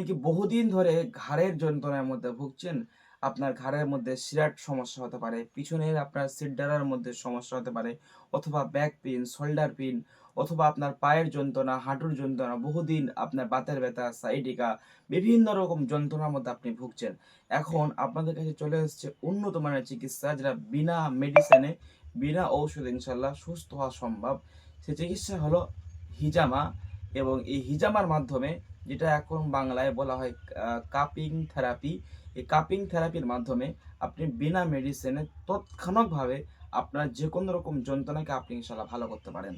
কি বহুদিন ধরে ঘাড়ের যন্ত্রণার মধ্যে ভুগছেন? আপনার ঘাড়ের মধ্যে শিরার সমস্যা হতে পারে, পিছনের আপনার সিট ডাঁড়ার মধ্যে সমস্যা হতে পারে, অথবা ব্যাক পেইন, শোল্ডার পেইন, অথবা আপনার পায়ের যন্ত্রণা, হাঁটুর যন্ত্রণা, বহুদিন আপনার বাতের ব্যথা, সাইটিকা, বিভিন্ন রকম যন্ত্রণার মধ্যে আপনি ভুগছেন। এখন আপনাদের কাছে চলে এসেছে উন্নত মানের চিকিৎসা, যেটা বিনা মেডিসিনে, বিনা ঔষধে ইনশাআল্লাহ সুস্থ হওয়া সম্ভব। সে চিকিৎসা হলো হিজামা, এবং এই হিজামার মাধ্যমে, যেটা এখন বাংলায় বলা হয় কাপিং থেরাপি, এই কাপিং থেরাপির মাধ্যমে আপনি বিনা মেডিসিনে তৎক্ষণাৎভাবে আপনার যে কোনো রকম যন্ত্রণাকে আপনি ইনশাআল্লাহ ভালো করতে পারেন।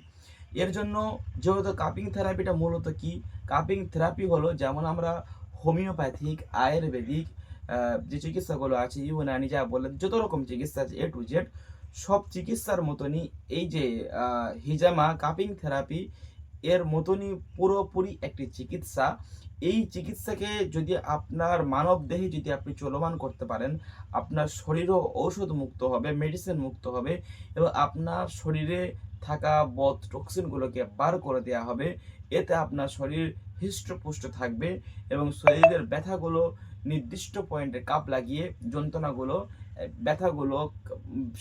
এর জন্য যেহেতু কাপিং থেরাপিটা মূলত কি, কাপিং থেরাপি হলো যেমন আমরা হোমিওপ্যাথিক, আয়ুর্বেদিক যে চিকিৎসাগুলো আছে, ইউনানি যা বলে যত রকম চিকিৎসা আছে A to Z, সব চিকিৎসার মতনই এই যে হিজামা কাপিং থেরাপি এর মতনই পুরোপুরি একটি চিকিৎসা। এই চিকিৎসাকে যদি আপনার মানবদেহে যদি আপনি চলমান করতে পারেন, আপনার শরীরও ঔষধ মুক্ত হবে, মেডিসিন মুক্ত হবে, এবং আপনার শরীরে থাকা বদ টক্সিনগুলোকে বার করে দেওয়া হবে। এতে আপনার শরীর হৃষ্টপুষ্ট থাকবে এবং শরীরের ব্যথাগুলো নির্দিষ্ট পয়েন্টে কাপ লাগিয়ে যন্ত্রণাগুলো, ব্যথাগুলো,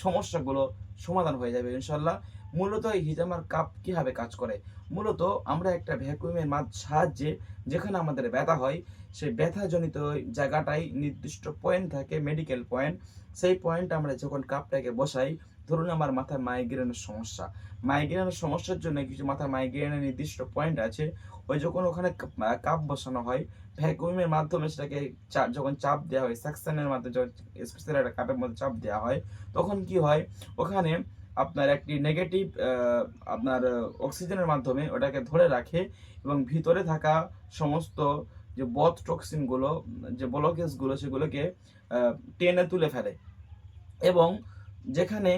সমস্যাগুলো সমাধান হয়ে যাবে ইনশাল্লাহ। মূলত এই হিজামার কাপ কিভাবে কাজ করে? মূলত আমরা একটা ভ্যাকুয়ামের সাহায্যে, যেখানে আমাদের ব্যথা হয়, সেই ব্যথাজনিত জায়গাটাই নির্দিষ্ট পয়েন্ট থাকে, মেডিকেল পয়েন্ট। সেই পয়েন্ট আমরা যখন কাপটাকে বসাই, ধরুন আমার মাথায় মাইগ্রেনের সমস্যা, মাইগ্রেনের সমস্যার জন্য কিছু মাথায় মাইগ্রেনের নির্দিষ্ট পয়েন্ট আছে। ওই যখন ওখানে কাপ বসানো হয়, ভ্যাকুয়ামের মাধ্যমে সেটাকে যখন চাপ দেওয়া হয়, সাকশনের মাধ্যমে যখন স্পেশাল একটা কাপের মধ্যে চাপ দেওয়া হয়, তখন কি হয়, ওখানে আপনার একটি নেগেটিভ আপনার অক্সিজেনের মাধ্যমে ওটাকে ধরে রাখে, এবং ভিতরে থাকা সমস্ত যে বদ টক্সিনগুলো, যে ব্লকেজগুলো, সেগুলোকে টেনে তুলে ফেলে। এবং যেখানে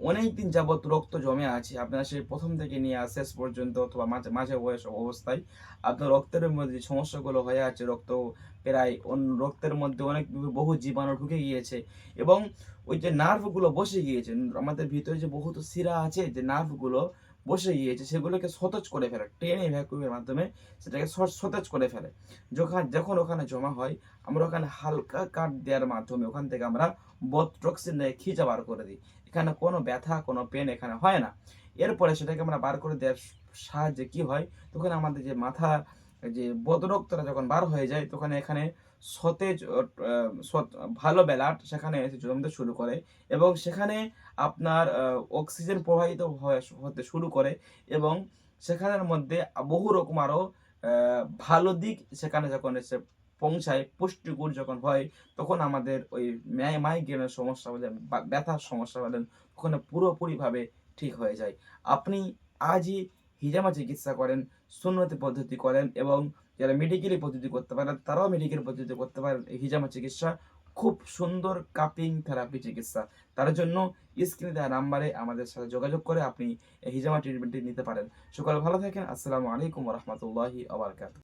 অনেক দিন যাবত রক্ত জমে আছে, আপনার সেই প্রথম থেকে নিয়ে শেষ পর্যন্ত, অথবা মাঝে মাঝে বয়স অবস্থায় আপনার রক্তের মধ্যে যে সমস্যাগুলো হয়ে আছে, রক্ত প্রায় রক্তের মধ্যে অনেক বহু জীবাণু ঢুকে গিয়েছে, এবং ওই যে নার্ভগুলো বসে গিয়েছে, আমাদের ভিতরে যে বহুত শিরা আছে, যে নার্ভগুলো বসে গিয়েছে, সেগুলোকে সতেজ করে ফেলে, টেনে ভ্যাকুয়ামের মাধ্যমে সেটাকে সতেজ করে ফেলে। যখন যখন ওখানে জমা হয়, আমরা ওখানে হালকা কাট দেওয়ার মাধ্যমে ওখান থেকে আমরা বদ টক্সিন খিঁচা বার করে দিই। এখানে কোনো ব্যথা, কোনো পেন এখানে হয় না। এরপরে সেটাকে আমরা বার করে দেওয়ার সাহায্যে কি হয়, তখন আমাদের যে মাথা, যে বদরক্তটা যখন বার হয়ে যায়, তখন এখানে সতেজ ভালো ব্লাড সেখানে এসে জমতে শুরু করে, এবং সেখানে আপনার অক্সিজেন প্রবাহিত হতে শুরু করে, এবং সেখানের মধ্যে বহু রকম আরও ভালো দিক সেখানে যখন এসে পৌঁছায়, পুষ্টিগুণ যখন হয়, তখন আমাদের ওই মাইগ্রেনের সমস্যা বলেন বা ব্যথার সমস্যা বলেন, ওখানে পুরোপুরিভাবে ঠিক হয়ে যায়। আপনি আজই হিজামা চিকিৎসা করেন, সুন্নতি পদ্ধতি করেন, এবং যারা মেডিকেলি পদ্ধতি করতে পারেন তারাও মেডিকেল পদ্ধতি করতে পারেন। এই হিজামা চিকিৎসা খুব সুন্দর কাপিং থেরাপি চিকিৎসা। তার জন্য স্ক্রিনে দেওয়া নাম্বারে আমাদের সাথে যোগাযোগ করে আপনি এই হিজামা ট্রিটমেন্টটি নিতে পারেন। সকলে ভালো থাকেন। আসসালামু আলাইকুম ওয়া রাহমাতুল্লাহি ওয়া বারাকাতুহু।